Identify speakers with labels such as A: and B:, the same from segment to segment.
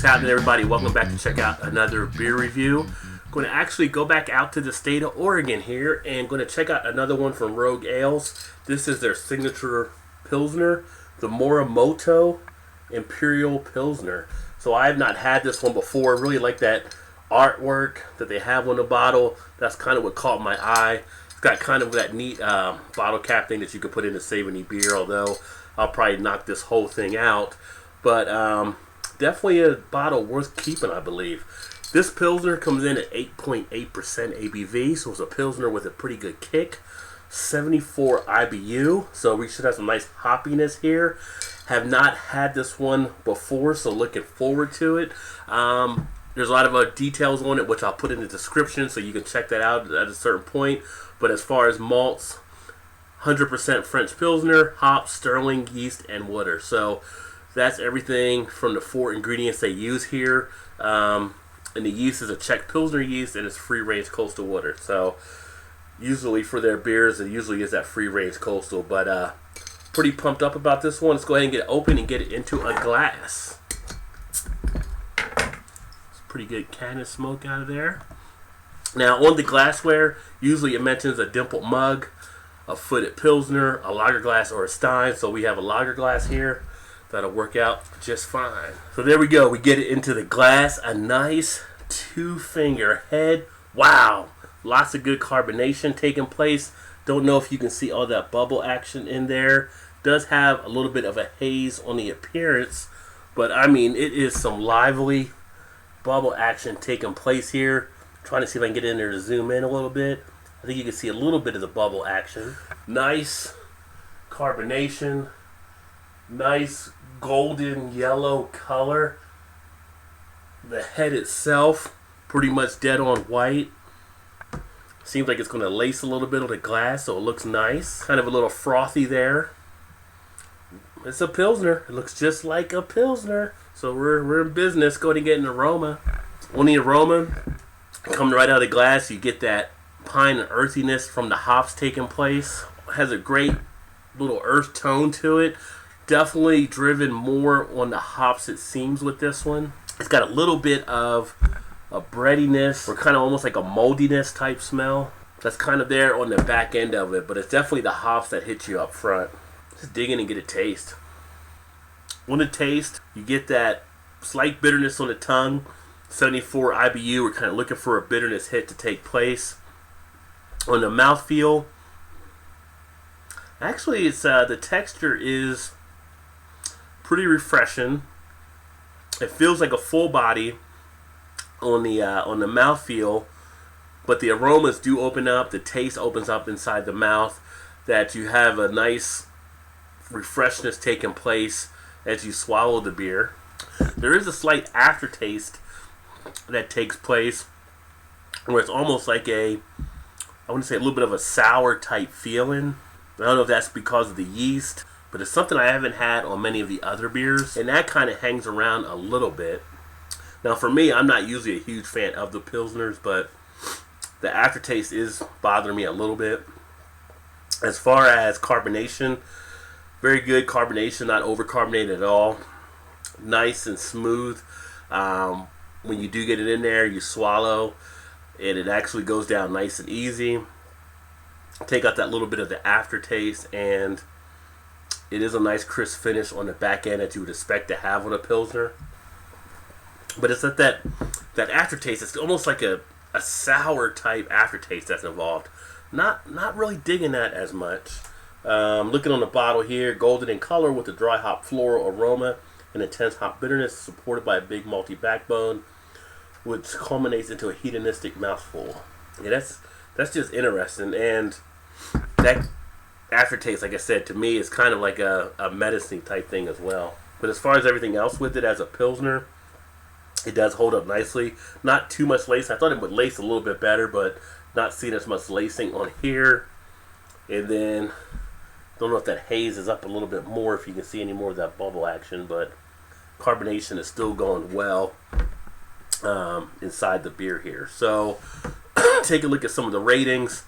A: What's happening, everybody? Welcome back to check out another beer review. I'm going to actually go back out to the state of Oregon here and going to check out another one from Rogue Ales. This is their signature Pilsner, the Morimoto Imperial Pilsner. So I have not had this one before. Really like that artwork that they have on the bottle. That's kind of what caught my eye. It's got kind of that neat bottle cap thing that you could put in to save any beer, although I'll probably knock this whole thing out. But definitely a bottle worth keeping, I believe. This Pilsner comes in at 8.8% ABV, so it's a Pilsner with a pretty good kick. 74 IBU, so we should have some nice hoppiness here. Have not had this one before, so looking forward to it. There's a lot of details on it, which I'll put in the description, so you can check that out at a certain point. But as far as malts, 100% French Pilsner, hops, sterling, yeast, and water. So that's everything from the 4 ingredients they use here. And the yeast is a Czech Pilsner yeast, and it's free-range coastal water. So usually for their beers, it usually is that free-range coastal. But pretty pumped up about this one. Let's go ahead and get it open and get it into a glass. It's pretty good can of smoke out of there. Now on the glassware, usually it mentions a dimpled mug, a footed Pilsner, a lager glass, or a stein. So we have a lager glass here. That'll work out just fine. So there we go. We get it into the glass. A nice 2-finger head. Wow. Lots of good carbonation taking place. Don't know if you can see all that bubble action in there. Does have a little bit of a haze on the appearance. But I mean, it is some lively bubble action taking place here. Trying to see if I can get in there to zoom in a little bit. I think you can see a little bit of the bubble action. Nice carbonation. Nice golden yellow color. The head itself pretty much dead on white. Seems like it's going to lace a little bit on the glass, so it looks nice. Kind of a little frothy there. It's a Pilsner. It looks just like a Pilsner. So we're in business. Go ahead and get an aroma. On the aroma, coming right out of the glass, you get that pine and earthiness from the hops taking place. It has a great little earth tone to it. Definitely driven more on the hops, it seems, with this one. It's got a little bit of a breadiness or kind of almost like a moldiness type smell. That's kind of there on the back end of it, but it's definitely the hops that hit you up front. Just dig in and get a taste. On the taste, you get that slight bitterness on the tongue. 74 IBU, we're kind of looking for a bitterness hit to take place. On the mouthfeel, actually, it's the texture is pretty refreshing. It feels like a full body on the mouthfeel, but the aromas do open up. The taste opens up inside the mouth. That you have a nice refreshness taking place as you swallow the beer. There is a slight aftertaste that takes place where it's almost like I want to say a little bit of a sour type feeling. I don't know if that's because of the yeast, but it's something I haven't had on many of the other beers, and that kind of hangs around a little bit. Now for me, I'm not usually a huge fan of the Pilsners, but the aftertaste is bothering me a little bit. As far as carbonation, very good carbonation, not over-carbonated at all. Nice and smooth. When you do get it in there, you swallow, and it actually goes down nice and easy. Take out that little bit of the aftertaste, and it is a nice crisp finish on the back end that you would expect to have on a Pilsner. But it's like that aftertaste. It's almost like a sour type aftertaste that's involved. Not really digging that as much. Looking on the bottle here, golden in color with a dry hop floral aroma and intense hop bitterness, supported by a big malty backbone, which culminates into a hedonistic mouthful. Yeah, that's just interesting. And that aftertaste, like I said, to me is kind of like a medicine type thing as well. But as far as everything else with it as a Pilsner, it does hold up nicely. Not too much lace. I thought it would lace a little bit better, but not seeing as much lacing on here. And then, don't know if that haze is up a little bit more, if you can see any more of that bubble action, but carbonation is still going well inside the beer here. So, take a look at some of the ratings.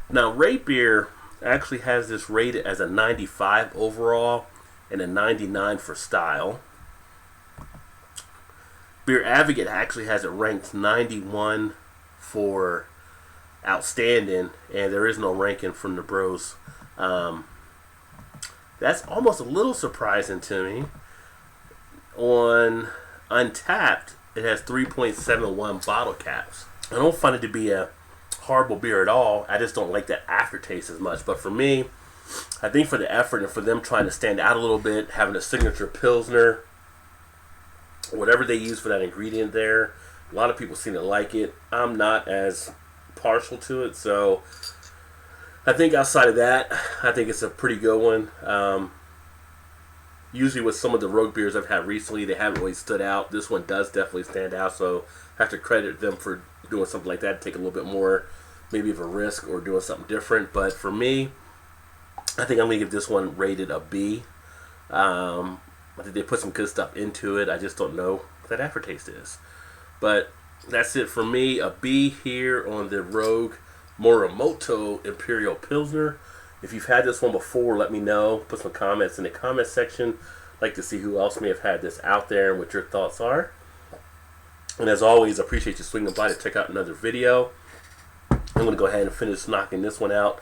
A: Now, Rate Beer actually has this rated as a 95 overall and a 99 for style. Beer Advocate actually has it ranked 91 for outstanding, and there is no ranking from the bros. That's almost a little surprising to me. On Untapped, it has 3.71 bottle caps. I don't find it to be a horrible beer at all. I just don't like that aftertaste as much. But for me, I think for the effort and for them trying to stand out a little bit, having a signature Pilsner, whatever they use for that ingredient there, a lot of people seem to like it. I'm not as partial to it, so I think outside of that, I think it's a pretty good one. Usually with some of the rogue beers I've had recently, they haven't really stood out. This one does definitely stand out, so I have to credit them for doing something like that, take a little bit more maybe of a risk or doing something different. But for me, I think I'm going to give this one rated a B. I think they put some good stuff into it. I just don't know what that aftertaste is. But that's it for me. A B here on the Rogue Morimoto Imperial Pilsner. If you've had this one before, let me know. Put some comments in the comment section. I'd like to see who else may have had this out there and what your thoughts are. And as always, I appreciate you swinging by to check out another video. I'm going to go ahead and finish knocking this one out.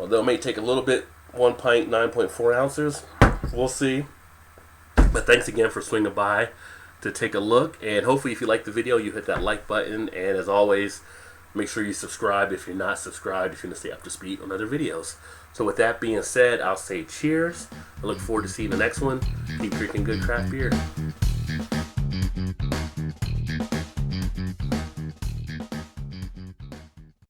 A: Although it may take a little bit, 1 pint, 9.4 ounces. We'll see. But thanks again for swinging by to take a look. And hopefully if you like the video, you hit that like button. And as always, make sure you subscribe if you're not subscribed, if you want to stay up to speed on other videos. So with that being said, I'll say cheers. I look forward to seeing the next one. Keep drinking good craft beer.